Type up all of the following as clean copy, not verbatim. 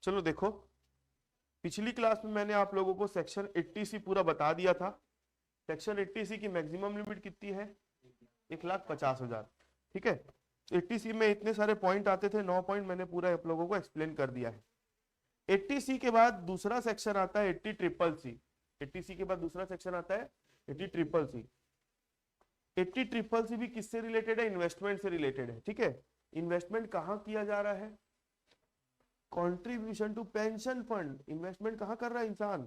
चलो देखो, पिछली क्लास में मैंने आप लोगों को सेक्शन 80C पूरा बता दिया था। सेक्शन 80C की मैक्सिमम लिमिट कितनी है? 1,50,000। ठीक है, 80C में इतने सारे पॉइंट आते थे, 9 पॉइंट मैंने पूरा आप लोगों को एक्सप्लेन कर दिया है। 80C के बाद दूसरा सेक्शन आता है 80CCC। 80C के बाद दूसरा सेक्शन आता है 80CCC। 80CCC भी किससे रिलेटेड है? इन्वेस्टमेंट से रिलेटेड है। ठीक है, इन्वेस्टमेंट कहाँ किया जा रहा है? Contribution to pension fund. Investment कहाँ कर रहा है इंसान?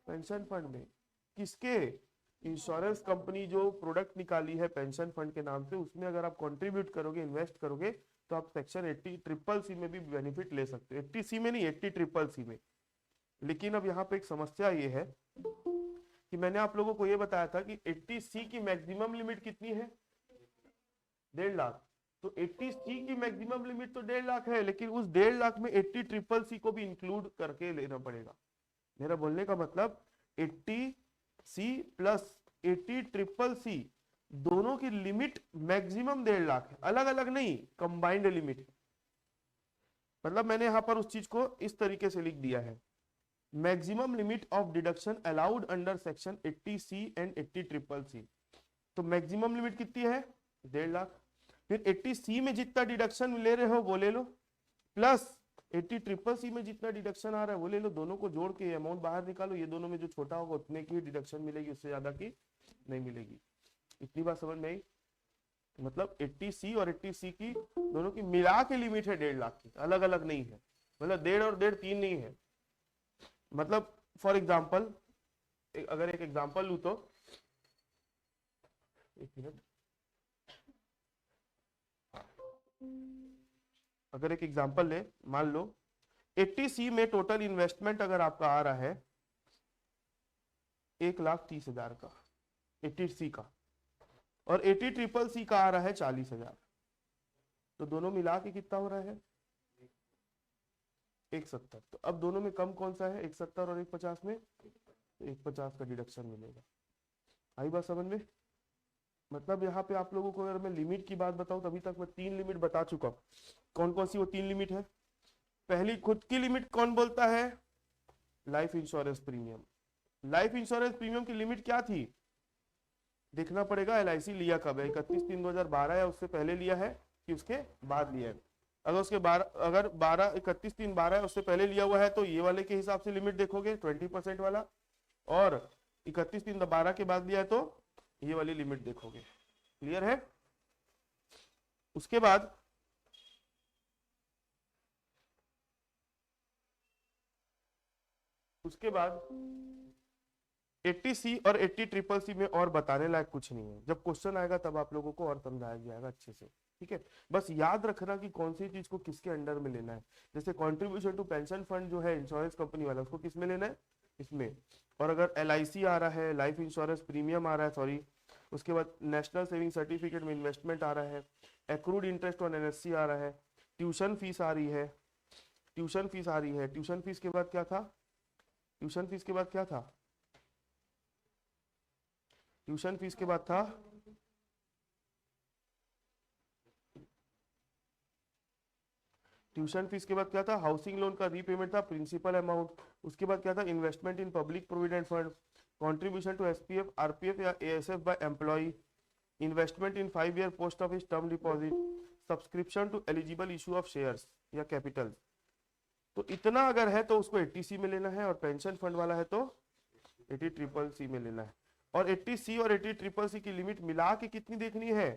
पेंशन फंड में। किसके? इंश्योरेंस कंपनी जो प्रोडक्ट निकाली है पेंशन फंड के नाम से, उसमें अगर आप कंट्रीब्यूट करोगे, इन्वेस्ट करोगे, तो आप सेक्शन 80CCC में भी बेनिफिट ले सकते हो। 80C में नहीं, 80CCC में। लेकिन अब यहाँ पे एक समस्या ये है कि मैंने आप लोगों को ये बताया था कि 80C की मैक्सिमम लिमिट कितनी है? 1.5 लाख। तो 80C की मैक्सिमम लिमिट तो 1.5 लाख है, लेकिन उस 1.5 लाख में 80CCC को भी इंक्लूड करके लेना पड़ेगा। मेरा बोलने का मतलब 80C प्लस 80CCC दोनों की लिमिट मैक्सिमम 1.5 लाख है, अलग अलग नहीं, कंबाइंड लिमिट। मतलब मैंने यहां पर उस चीज को इस तरीके से लिख दिया है, maximum limit of deduction allowed under section 80C and 80CCC। तो मैक्सिमम लिमिट कितनी है? 1.5 लाख। फिर 80C में जितना डिडक्शन ले रहे हो वो ले लो, प्लस 80CCC में जितना डिडक्शन आ रहा है वो ले लो। दोनों को जोड़ के अमाउंट बाहर निकालो, ये दोनों में जो छोटा होगा उतने की डिडक्शन मिलेगी, उससे ज्यादा की नहीं मिलेगी। इतनी बात समझ में आई? मतलब 80C और 80C की दोनों की मिला के लिमिट है 1.5 लाख की, अलग अलग नहीं है। मतलब 1.5 और 1.5 3 नहीं है। मतलब फॉर एग्जाम्पल, अगर एक एग्जाम्पल लू तो, एक मिनट, अगर एक एग्जांपल ले, मान लो 80C में टोटल इन्वेस्टमेंट अगर आपका आ रहा है 1,30,000 का 80C का, और 80CCC का आ रहा है 40,000, तो दोनों मिला के कितना हो रहा है? 170। तो अब दोनों में कम कौन सा है? 170 और 150 में, तो 150 का डिडक्शन मिलेगा। आई बात समझ में? मतलब यहाँ पे आप लोगों को अगर मैं लिमिट की बात बताऊं, तभी तक मैं 3 लिमिट बता चुका हूं। कौन कौन सी वो 3 लिमिट है? पहली खुद की लिमिट कौन बोलता है? Life insurance premium. Life insurance premium की लिमिट क्या थी? देखना पड़ेगा LIC लिया कब है, 31/3/2012 या उससे पहले लिया है कि उसके बाद लिया है। अगर उसके 31/3/12 है, उससे पहले लिया हुआ है, तो ये वाले के हिसाब से लिमिट देखोगे 20% वाला, और 31/3/12 के बाद लिया है तो ये वाली लिमिट देखोगे। क्लियर है? उसके बाद उसके बाद 80C और 80CCC में और बताने लायक कुछ नहीं है। जब क्वेश्चन आएगा तब आप लोगों को और समझाया जाएगा अच्छे से। ठीक है, बस याद रखना कि कौन सी चीज को किसके अंडर में लेना है। जैसे कंट्रीब्यूशन टू पेंशन फंड जो है इंश्योरेंस कंपनी वाला, उसको किस में लेना है? इसमें। और अगर LIC आ रहा है, लाइफ इंश्योरेंस प्रीमियम आ रहा है, सॉरी, उसके बाद नेशनल सेविंग सर्टिफिकेट में इन्वेस्टमेंट आ रहा है, एक्रूड इंटरेस्ट ऑन NSC आ रहा है, ट्यूशन फीस आ रही है, ट्यूशन फीस आ रही है, ट्यूशन फीस के बाद क्या था? ट्यूशन फीस के बाद क्या था? ट्यूशन फीस के बाद था ट्यूशन फीस के बाद क्या था? हाउसिंग लोन का रीपेमेंट था, प्रिंसिपल अमाउंट। उसके बाद क्या था? Investment in public provident fund, contribution to SPF RPF या ASF by employ, investment in 5 year post office term deposit, subscription to eligible issue of shares या कैपिटल। तो इतना अगर है तो उसको 80C में लेना है, और पेंशन फंड वाला है तो 80CCC में लेना है। और 80C और 80CCC की लिमिट मिला के कितनी देखनी है?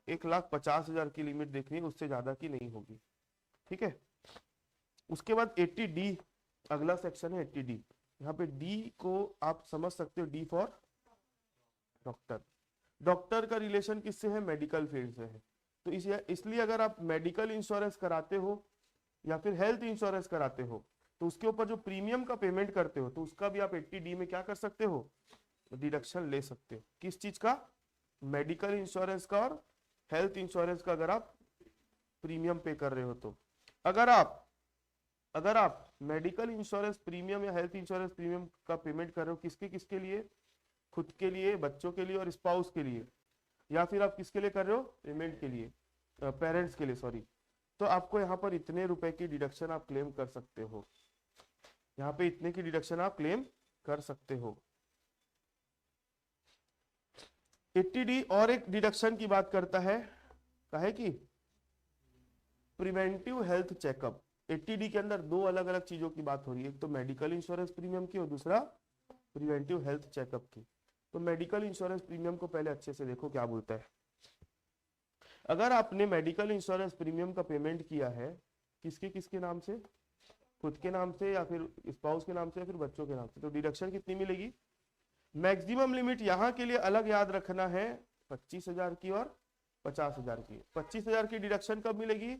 1,50,000 की लिमिट देखनी है, उससे ज्यादा की नहीं होगी। ठीक है, उसके बाद 80D अगला सेक्शन है। 80D, यहाँ पे D को आप समझ सकते हो, D फॉर डॉक्टर। डॉक्टर का रिलेशन किससे है? मेडिकल फील्ड से है। तो इसलिए अगर आप मेडिकल इंश्योरेंस कराते हो या फिर हेल्थ इंश्योरेंस कराते हो, तो उसके ऊपर जो प्रीमियम का पेमेंट करते हो, तो उसका भी आप 80D में क्या कर सकते हो? डिडक्शन ले सकते हो। किस चीज का? मेडिकल इंश्योरेंस का और हेल्थ इंश्योरेंस का, अगर आप प्रीमियम पे कर रहे हो तो। अगर आप मेडिकल इंश्योरेंस प्रीमियम या हेल्थ इंश्योरेंस प्रीमियम का पेमेंट कर रहे हो, किसके किसके लिए? खुद के लिए, बच्चों के लिए और स्पाउस के लिए, या फिर आप किसके लिए कर रहे हो? पेमेंट के लिए, पेरेंट्स के लिए, सॉरी। तो आपको यहाँ पर इतने रुपए की डिडक्शन आप क्लेम कर सकते हो, यहाँ पे इतने की डिडक्शन आप क्लेम कर सकते हो। 80D और एक डिडक्शन की बात करता है, कहे कि प्रिवेंटिव हेल्थ चेकअप। 80D के अंदर दो अलग अलग चीजों की बात हो रही है, एक तो मेडिकल इंश्योरेंस प्रीमियम की और दूसरा प्रिवेंटिव हेल्थ चेकअप की। तो मेडिकल इंश्योरेंस प्रीमियम को पहले अच्छे से देखो क्या बोलता है। अगर आपने मेडिकल इंश्योरेंस प्रीमियम का पेमेंट किया है किसके किसके नाम से, खुद के नाम से या फिर स्पाउस के नाम से या फिर बच्चों के नाम से, तो डिडक्शन कितनी मिलेगी? मैक्सिमम लिमिट यहाँ के लिए अलग याद रखना है 25,000 की और 50,000 की। 25,000 की डिडक्शन कब मिलेगी?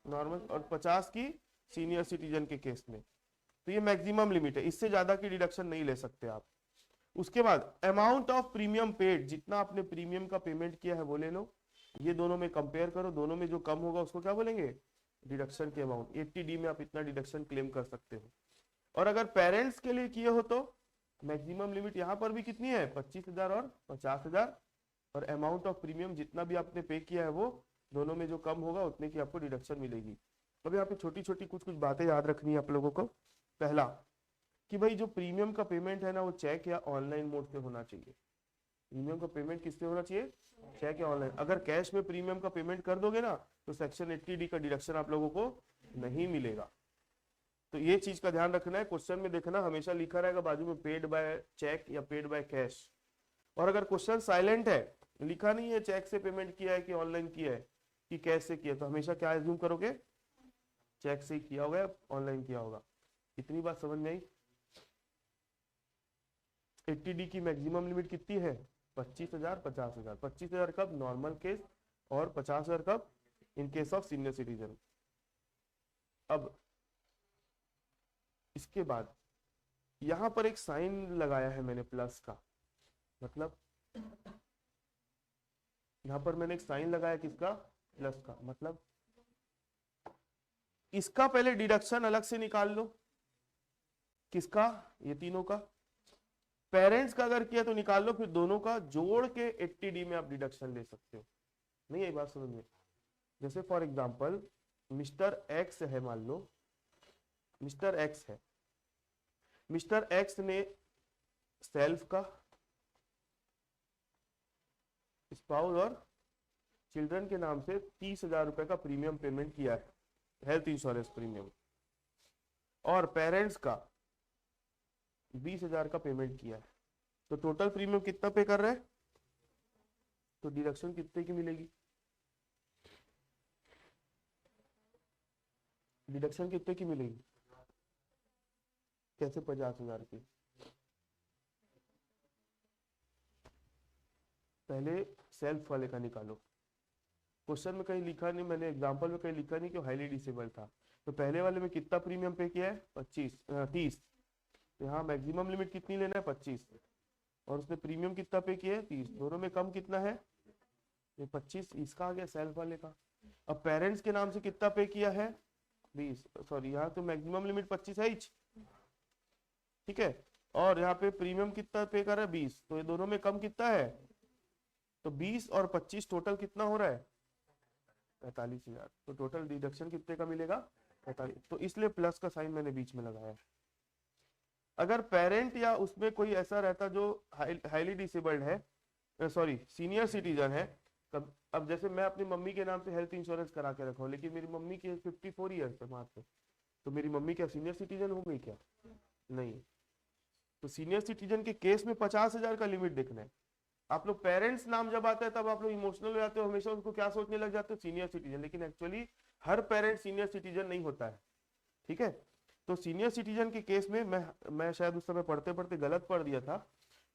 नॉर्मल, और 50 की सीनियर सिटीजन के केस में। तो ये मैक्सिमम लिमिट है, इससे ज्यादा की डिडक्शन नहीं ले सकते आप। उसके बाद अमाउंट ऑफ प्रीमियम पेड, जितना आपने प्रीमियम का पेमेंट किया है वो ले लो, ये दोनों में कंपेयर करो, दोनों में जो कम होगा उसको क्या बोलेंगे? डिडक्शन के अमाउंट। 80D में आप इतना डिडक्शन क्लेम कर सकते हो। और अगर पेरेंट्स के लिए किए हो तो मैक्सिमम लिमिट यहाँ पर भी कितनी है? 25,000 और 50,000, और अमाउंट ऑफ प्रीमियम जितना भी आपने पे किया है वो दोनों में जो कम होगा उतने की आपको डिडक्शन मिलेगी। अब यहाँ पे छोटी छोटी कुछ कुछ बातें याद रखनी है आप लोगों को। पहला कि भाई जो प्रीमियम का पेमेंट है ना वो चेक या ऑनलाइन मोड से होना चाहिए। प्रीमियम का पेमेंट किससे होना चाहिए? चेक या ऑनलाइन। अगर कैश में प्रीमियम का पेमेंट कर दोगे ना तो सेक्शन 80D का डिडक्शन आप लोगों को नहीं मिलेगा। तो ये चीज का ध्यान रखना है। क्वेश्चन में देखना हमेशा लिखा रहेगा बाजू में पेड बाय चेक या पेड बाय कैश। और अगर क्वेश्चन साइलेंट है, लिखा नहीं है चेक से पेमेंट किया है कि ऑनलाइन किया है कि कैश से किया, तो हमेशा क्या एज्यूम करोगे? चेक से किया होगा या ऑनलाइन किया होगा। इतनी बात समझ में आई? 80D की मैक्सिमम लिमिट कितनी है? 25,000 50,000। 25,000 कब? नॉर्मल केस, और 50,000 कब? In case of senior citizen. अब इसके बाद यहां पर एक साइन लगाया है मैंने प्लस का, मतलब यहां पर मैंने एक साइन लगाया किसका? प्लस का। मतलब इसका पहले डिडक्शन अलग से निकाल लो। किसका? ये तीनों का। पेरेंट्स का अगर किया तो निकाल लो, फिर दोनों का जोड़ के 80D में आप डिडक्शन ले सकते हो। नहीं है बात समझ में? जैसे फॉर एग्जांपल मिस्टर एक्स है, मान लो मिस्टर एक्स है, मिस्टर एक्स ने सेल्फ का, स्पाउस और चिल्ड्रन के नाम से 30,000 रुपए का प्रीमियम पेमेंट किया है, हेल्थ इंश्योरेंस प्रीमियम, और पेरेंट्स का 20,000 का पेमेंट किया है। तो टोटल प्रीमियम कितना पे कर रहे हैं? तो डिडक्शन कितने की मिलेगी? डिडक्शन कितने की मिलेगी? कैसे? 50,000 की। पहले सेल्फ वाले का निकालो। क्वेश्चन में कहीं लिखा नहीं, मैंने एग्जांपल में कहीं लिखा नहीं कि हाईली डिसेबल था। तो पहले वाले में कितना प्रीमियम पे किया है? 30। तो यहाँ मैक्सिमम लिमिट कितनी लेना है? 25, और उसने प्रीमियम कितना पे किया है? 30। दोनों में कम कितना है? ये 25 इसका आ गया सेल्फ वाले का। अब पेरेंट्स के नाम से कितना पे किया है? 20। सॉरी, यहाँ तो मैक्सिमम लिमिट 25 है, ठीक है, और यहाँ पे प्रीमियम कितना पे कर रहा है? 20। तो ये दोनों में कम कितना है? तो 20 और 25 टोटल कितना हो रहा है? 45,000। तो टोटल डिडक्शन कितने का मिलेगा? 45। तो इसलिए प्लस का साइन मैंने बीच में लगाया है। अगर पेरेंट या उसमें कोई ऐसा रहता जो हाईली डिसेबल्ड है, सॉरी सीनियर सिटीजन है, तब अब जैसे मैं अपनी मम्मी के नाम से हेल्थ इंश्योरेंस करा के रखा हूं, लेकिन मेरी मम्मी की 54 ईयर्स है मात्र, तो मेरी मम्मी क्या सीनियर सिटीजन हो गई क्या? नहीं। तो सीनियर सिटीजन के केस में 50,000 का लिमिट देखना है। आप लोग पेरेंट्स नाम जब आता है तब आप लोग इमोशनल हो जाते हो, हमेशा उनको क्या सोचने लग जाते हो? Senior citizen. लेकिन एक्चुअली हर पेरेंट सीनियर सिटीजन नहीं होता है, ठीक है। तो सीनियर सिटीजन के केस में मैं शायद उस समय पढ़ते पढ़ते गलत पढ़ दिया था।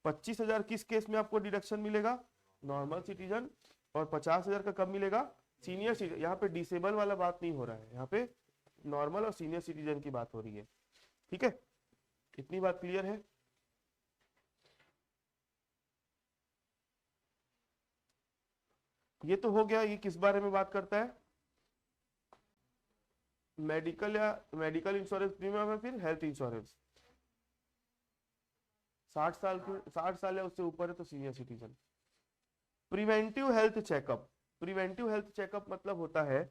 25,000 किस केस में आपको डिडक्शन मिलेगा? Normal citizen. और 50,000 का कब मिलेगा? Senior citizen. यहाँ पे डिसेबल वाला बात नहीं हो रहा है, यहाँ पे नॉर्मल और सीनियर सिटीजन की बात हो रही है, ठीक है। इतनी बात क्लियर है? ये तो हो गया। ये किस बारे में बात करता है? मेडिकल या मेडिकल इंश्योरेंस प्रीमियम है, फिर हेल्थ इंश्योरेंस। 60 साल या उससे ऊपर है तो senior citizen. Preventive health checkup. Preventive health checkup मतलब होता है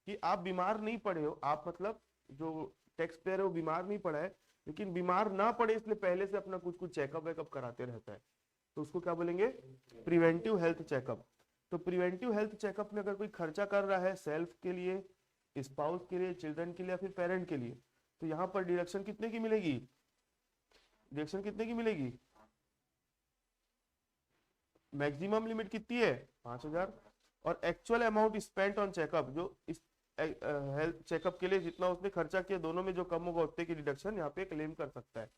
कि आप बीमार नहीं पड़े हो, आप मतलब जो टैक्स पेयर है वो बीमार नहीं पड़ा है, लेकिन बीमार ना पड़े इसलिए पहले से अपना कुछ कुछ चेकअप वेकअप कराते रहता है, तो उसको क्या बोलेंगे, प्रिवेंटिव हेल्थ चेकअप। तो प्रिवेंटिव हेल्थ चेकअप में अगर कोई खर्चा कर रहा है सेल्फ के लिए, स्पाउस के लिए, चिल्ड्रन के लिए या फिर पेरेंट के लिए, तो यहाँ पर डिडक्शन कितने की मिलेगी, डिडक्शन कितने की मिलेगी, मैक्सिमम लिमिट कितनी है 5,000, और actual amount spent on checkup, जो इस हेल्थ चेकअप के लिए जितना उसने खर्चा किया दोनों में जो कम होगा उतने की डिडक्शन यहाँ पे क्लेम कर सकता है।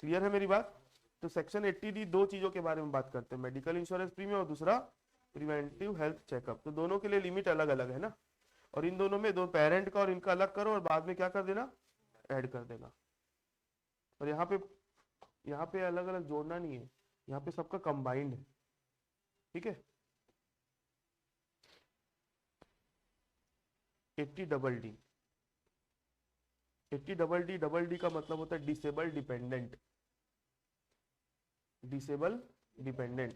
क्लियर है मेरी बात। तो सेक्शन 80D दो चीजों के बारे में बात करते हैं, मेडिकल इंश्योरेंस प्रीमियम और दूसरा प्रिवेंटिव हेल्थ चेकअप। तो दोनों के लिए लिमिट अलग अलग है ना, और इन दोनों में दो पेरेंट का और इनका अलग करो और बाद में क्या कर देना, ऐड कर देना। और यहाँ पे अलग अलग जोड़ना नहीं है, यहाँ पे सबका कंबाइंड है, ठीक है। 80DD, 80DD का मतलब होता है डिसेबल डिपेंडेंट, डिसेबल डिपेंडेंट।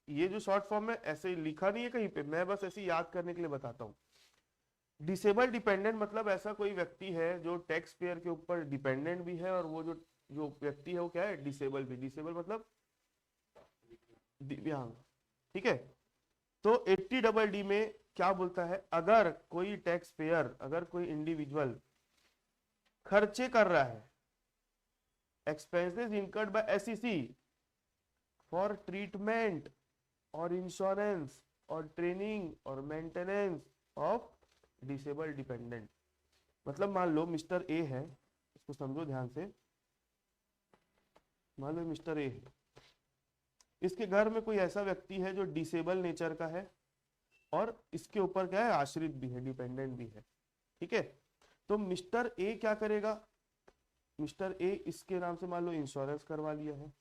ये जो शॉर्ट फॉर्म है ऐसे लिखा नहीं है कहीं पे, मैं बस ऐसे याद करने के लिए बताता हूँ। डिसेबल डिपेंडेंट मतलब ऐसा कोई व्यक्ति है जो टैक्स पेयर के ऊपर डिपेंडेंट भी है, और वो जो व्यक्ति है वो क्या है, डिसेबल भी। डिसेबल मतलब दिव्यांग, ठीक है। तो 80DD में क्या बोलता है, अगर कोई टैक्स पेयर, अगर कोई इंडिविजुअल खर्चे कर रहा है, expenses incurred by SEC for treatment और इंश्योरेंस और ट्रेनिंग और मेंटेनेंस ऑफ डिसेबल डिपेंडेंट। मतलब मान लो मिस्टर ए है, इसको समझो ध्यान से, मान लो मिस्टर ए है, इसके घर में कोई ऐसा व्यक्ति है जो डिसेबल नेचर का है और इसके ऊपर क्या है, आश्रित भी है, डिपेंडेंट भी है, ठीक है। तो मिस्टर ए क्या करेगा, मिस्टर ए इसके नाम से मान लो इंश्योरेंस करवा लिया है,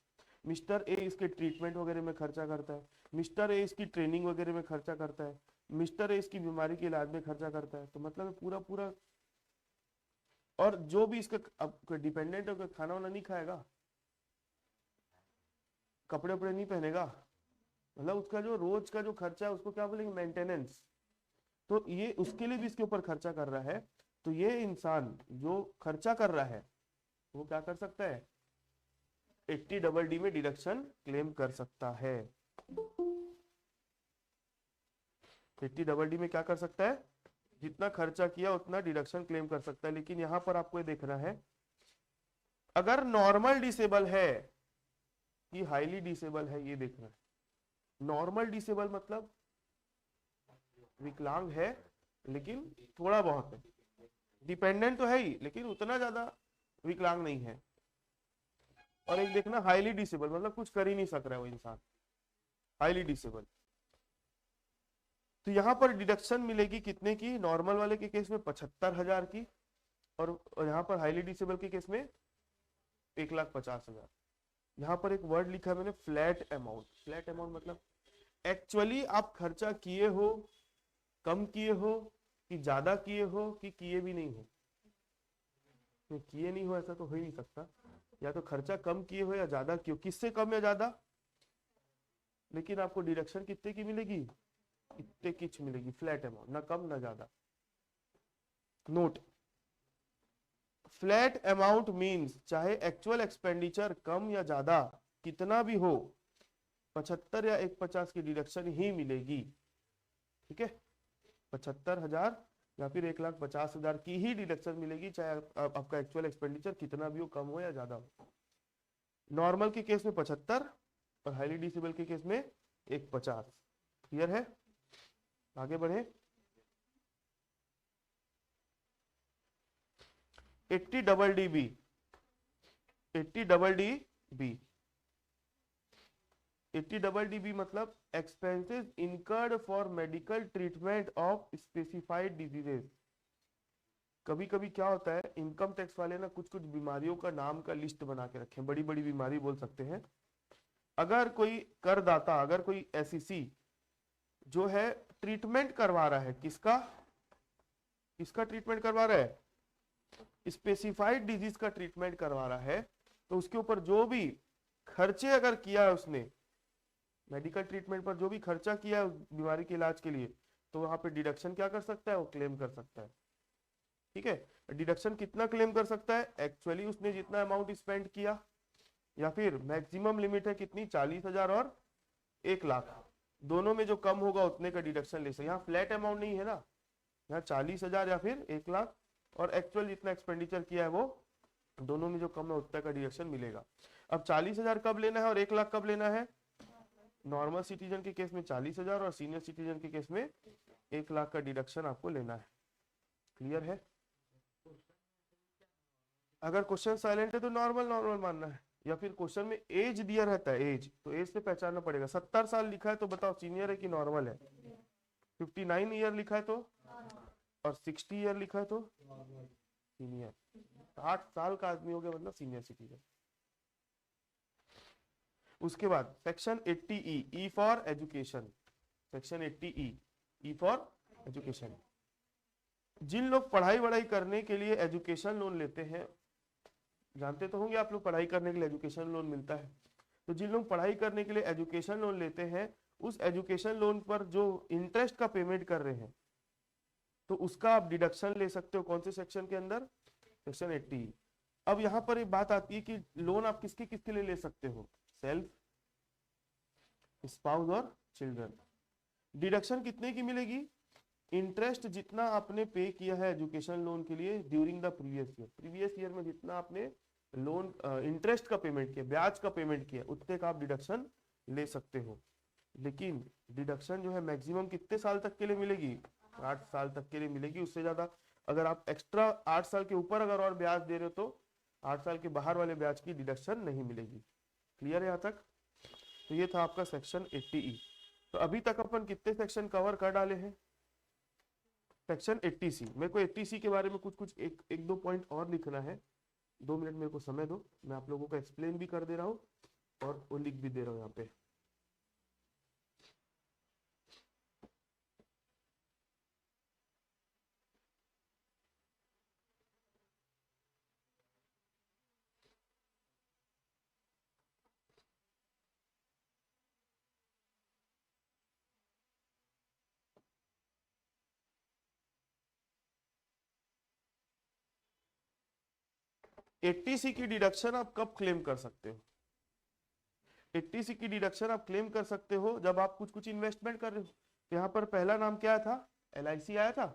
मिस्टर ए इसके ट्रीटमेंट वगैरह में खर्चा करता है, मिस्टर ए इसकी ट्रेनिंग वगैरह में खर्चा करता है, मिस्टर ए इसकी बीमारी के इलाज में खर्चा करता है, तो मतलब पूरा पूरा। और जो भी इसका अब डिपेंडेंट होकर खाना वाना नहीं खाएगा, कपड़े वपड़े नहीं पहनेगा, मतलब उसका जो रोज का जो खर्चा है उसको क्या बोलेंगे, मेंटेनेंस। तो ये उसके लिए भी इसके ऊपर खर्चा कर रहा है, तो ये इंसान जो खर्चा कर रहा है वो क्या कर सकता है, 80DD में डिडक्शन क्लेम कर सकता है। 80DD में क्या कर सकता है, जितना खर्चा किया उतना डिडक्शन क्लेम कर सकता है। लेकिन यहां पर आपको ये देखना है, अगर नॉर्मल डिसेबल है कि हाईली डिसेबल है, ये देखना है। नॉर्मल डिसेबल मतलब विकलांग है लेकिन थोड़ा बहुत है, डिपेंडेंट तो है ही लेकिन उतना ज्यादा विकलांग नहीं है। और एक देखना हाईली डिसेबल मतलब कुछ कर ही नहीं सक रहा है वो इंसान, हाईली डिसेबल। तो यहां पर डिडक्शन मिलेगी कितने की, नॉर्मल वाले के केस में 75,000 की, और यहाँ पर हाईली डिसेबल के केस में 1,50,000। यहाँ पर एक वर्ड लिखा है मैंने, फ्लैट अमाउंट। फ्लैट अमाउंट मतलब एक्चुअली आप खर्चा किए हो, कम किए हो, कि ज्यादा किए हो, कि किए भी नहीं हो। तो किए नहीं हो ऐसा तो हो ही नहीं सकता, या तो खर्चा कम किए हो या ज्यादा किए हो, किससे कम या ज्यादा। लेकिन आपको डिडक्शन कितने की मिलेगी, इतने की मिलेगी, फ्लैट अमाउंट, ना कम ना ज्यादा। नोट, फ्लैट अमाउंट मींस चाहे एक्चुअल एक्सपेंडिचर कम या ज्यादा कितना भी हो, 75 या 150 की डिडक्शन ही मिलेगी, ठीक है। 75,000 या फिर 1,50,000 की ही डिडक्शन मिलेगी, चाहे आपका एक्चुअल एक्सपेंडिचर कितना भी हो, कम हो या ज्यादा हो। नॉर्मल के केस में 75 और हाईली डिसेबल के केस में 150। क्लियर है, आगे बढ़े। 80DD, 80DD, 80DD मतलब expenses incurred for medical treatment of specified diseases. कभी कभी क्या होता है, इनकम टैक्स वाले ना कुछ कुछ बीमारियों का नाम का लिस्ट बना के रखे हैं, बड़ी बड़ी बीमारी बोल सकते हैं। अगर कोई करदाता, अगर कोई एसईसी जो है ट्रीटमेंट करवा रहा है, किसका किसका ट्रीटमेंट करवा रहा है, स्पेसिफाइड डिजीज का ट्रीटमेंट करवा रहा है, तो उसके ऊपर जो भी खर्चे अगर किया है उसने, मेडिकल ट्रीटमेंट पर जो भी खर्चा किया है बीमारी के इलाज के लिए, तो वहां पे डिडक्शन क्या कर सकता है, वो क्लेम कर सकता है। ठीक है, डिडक्शन कितना क्लेम कर सकता है, एक्चुअली उसने जितना अमाउंट स्पेंड किया, या फिर मैक्सिमम लिमिट है कितनी, 40,000 और 1 लाख, दोनों में जो कम होगा उतने का डिडक्शन ले सकते। यहाँ फ्लैट अमाउंट नहीं है ना, यहाँ 40,000 या फिर 1 लाख, और एक्चुअल जितना एक्सपेंडिचर किया है वो दोनों में जो कम है उतना का डिडक्शन मिलेगा। अब 40,000 कब लेना है और 1 लाख कब लेना है, नॉर्मल सिटीजन के केस में 40,000 और सीनियर सिटीजन के केस में 1 लाख का डिडक्शन आपको लेना है। क्लियर है? अगर क्वेश्चन साइलेंट है तो नॉर्मल नॉर्मल मानना है, या फिर क्वेश्चन में एज दिया रहता है, एज तो एज से पहचानना पड़ेगा। 70 साल लिखा है तो बताओ सीनियर है कि नॉर्मल है, 59 ईयर लिखा है तो, और 60 ईयर लिखा है तो सीनियर। 60 साल का आदमी हो गया मतलब सीनियर सिटीजन। उसके बाद section 80E, E for education. Section 80E, E for education. जिन लोग पढ़ाई वढ़ाई करने के लिए एजुकेशन लोन लेते हैं, जानते तो होंगे आप लोग पढ़ाई करने के लिए एजुकेशन लोन मिलता है, तो जिन लोग पढ़ाई करने के लिए एजुकेशन लोन लेते हैं, उस एजुकेशन लोन पर जो इंटरेस्ट का पेमेंट कर रहे हैं, तो उसका आप डिडक्शन ले सकते हो। कौन से सेक्शन के अंदर, सेक्शन 80। अब यहाँ पर एक बात आती है कि लोन आप किसके किसके लिए ले सकते हो, सेल्फ, स्पाउस और चिल्ड्रन। डिडक्शन कितने की मिलेगी, इंटरेस्ट जितना आपने पे किया है एजुकेशन लोन के लिए ड्यूरिंग द प्रीवियस ईयर में जितना आपने लोन इंटरेस्ट का पेमेंट किया, ब्याज का पेमेंट किया, उतने का आप डिडक्शन ले सकते हो। लेकिन डिडक्शन जो है मैक्सिमम कितने साल तक के लिए मिलेगी, 8 साल तक के लिए मिलेगी। उससे ज्यादा अगर आप एक्स्ट्रा 8 साल के ऊपर अगर और ब्याज दे रहे हो तो 8 साल के बाहर वाले ब्याज की डिडक्शन नहीं मिलेगी। क्लियर है यहाँ तक? तो ये था आपका सेक्शन 80E। तो अभी तक अपन कितने सेक्शन कवर कर डाले हैं, सेक्शन 80C। मेरे को 80C के बारे में कुछ एक दो पॉइंट और लिखना है, 2 मिनट मेरे को समय दो, मैं आप लोगों को एक्सप्लेन भी कर दे रहा हूँ और वो लिख भी दे रहा हूँ यहाँ पे। एट्टी सी की डिडक्शन आप कब क्लेम कर सकते हो, 80C की डिडक्शन आप क्लेम कर सकते हो जब आप कुछ कुछ इन्वेस्टमेंट कर रहे हो। तो यहाँ पर पहला नाम क्या था, LIC आया था।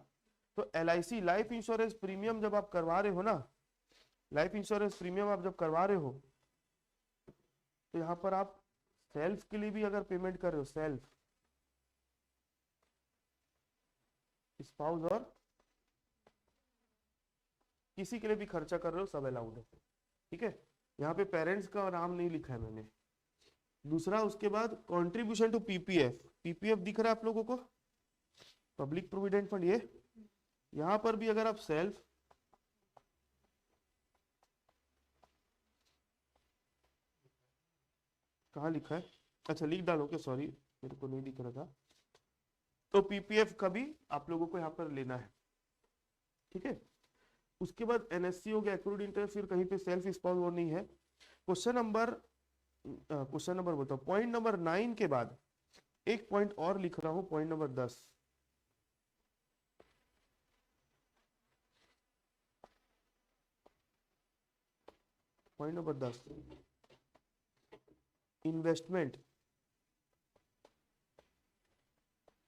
तो LIC लाइफ इंश्योरेंस प्रीमियम जब आप करवा रहे हो ना, लाइफ इंश्योरेंस प्रीमियम आप जब करवा रहे हो, तो यहाँ पर आप सेल्फ के लिए भी अगर पेमेंट कर रहे हो, सेल्फ, स्पाउस और किसी के लिए भी खर्चा कर रहे हो, सब अलाउड है। ठीक है, यहाँ पे पेरेंट्स का नाम नहीं लिखा है मैंने। दूसरा, उसके बाद कंट्रीब्यूशन टू PPF, PPF दिख रहा है आप लोगों को, पब्लिक प्रोविडेंट फंड। ये यहां पर भी अगर आप सेल्फ, कहाँ लिखा है, अच्छा लिख डालोगे, सॉरी मेरे को नहीं दिख रहा था। तो PPF का भी आप लोगों को यहाँ पर लेना है। ठीक है, उसके बाद NSC हो गया, एक्रूड इंटरेस्ट, फिर कहीं पे सेल्फ स्पाउस वो नहीं है। क्वेश्चन नंबर बताओ, पॉइंट नंबर 9 के बाद एक पॉइंट और लिख रहा हूं, point number 10। Point number 10, investment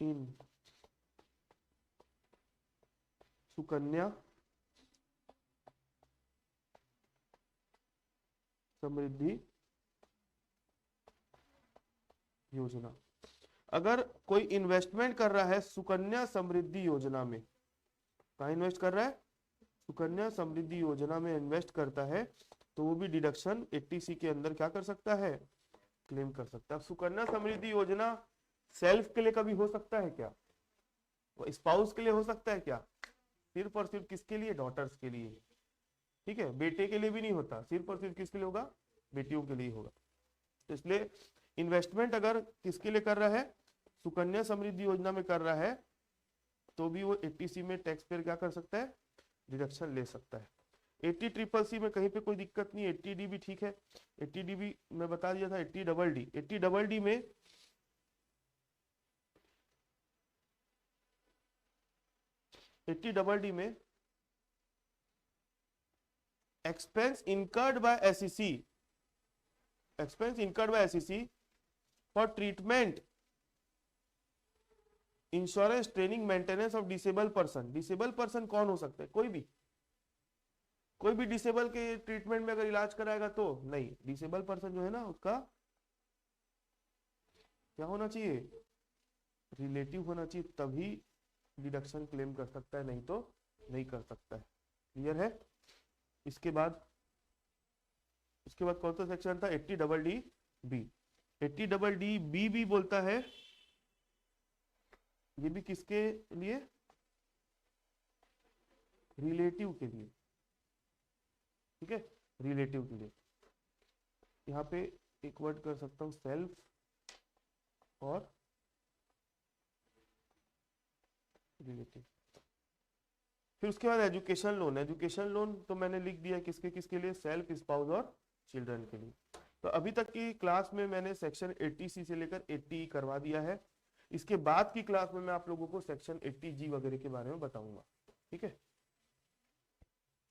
in Sukanya Samriddhi Yojana. अगर कोई इन्वेस्टमेंट कर रहा है सुकन्या समृद्धि योजना में, कहा इन्वेस्ट कर रहा है, सुकन्या समृद्धि योजना में इन्वेस्ट करता है, तो वो भी डिडक्शन 80C के अंदर क्या कर सकता है, क्लेम कर सकता है। सुकन्या समृद्धि योजना सेल्फ के लिए कभी हो सकता है क्या, वो स्पाउस के लिए हो सकता है क्या, सिर्फ और सिर्फ किसके लिए, डॉटर्स के लिए। ठीक है, बेटे के लिए भी नहीं होता, सिर्फ और सिर्फ किसके लिए होगा, बेटियों के लिए होगा। तो इसलिए इन्वेस्टमेंट अगर किसके लिए कर रहा है, सुकन्या समृद्धि योजना में कर रहा है, तो भी वो 80C में टैक्स पेयर क्या कर सकता है, डिडक्शन ले सकता है। 80CCC में कहीं पे कोई दिक्कत नहीं, 80D भी ठीक है। 80D भी मैं बता दिया था, 80DD में 80DD में expense incurred by SEC, expense incurred by SEC for treatment, insurance, training, maintenance of disable person. Disable person कौन हो सकता है? कोई भी डिसेबल के ट्रीटमेंट में अगर इलाज कराएगा तो नहीं, डिसेबल पर्सन जो है ना उसका क्या होना चाहिए? रिलेटिव होना चाहिए, तभी डिडक्शन क्लेम कर सकता है, नहीं तो नहीं कर सकता है। क्लियर है? इसके बाद कौन सा सेक्शन था? 80DD B. 80DD बी भी बोलता है, ये भी किसके लिए? रिलेटिव के लिए। ठीक है, रिलेटिव के लिए। यहाँ पे एक वर्ड कर सकता हूं, सेल्फ और रिलेटिव। फिर उसके बाद एजुकेशन लोन। एजुकेशन लोन तो मैंने लिख दिया किसके किसके लिए? सेल्फ, स्पाउस और चिल्ड्रन के लिए। तो अभी तक की क्लास में मैंने सेक्शन 80C से लेकर 80E करवा दिया है। इसके बाद की क्लास में मैं आप लोगों को सेक्शन 80G वगैरह के बारे में बताऊंगा। ठीक है।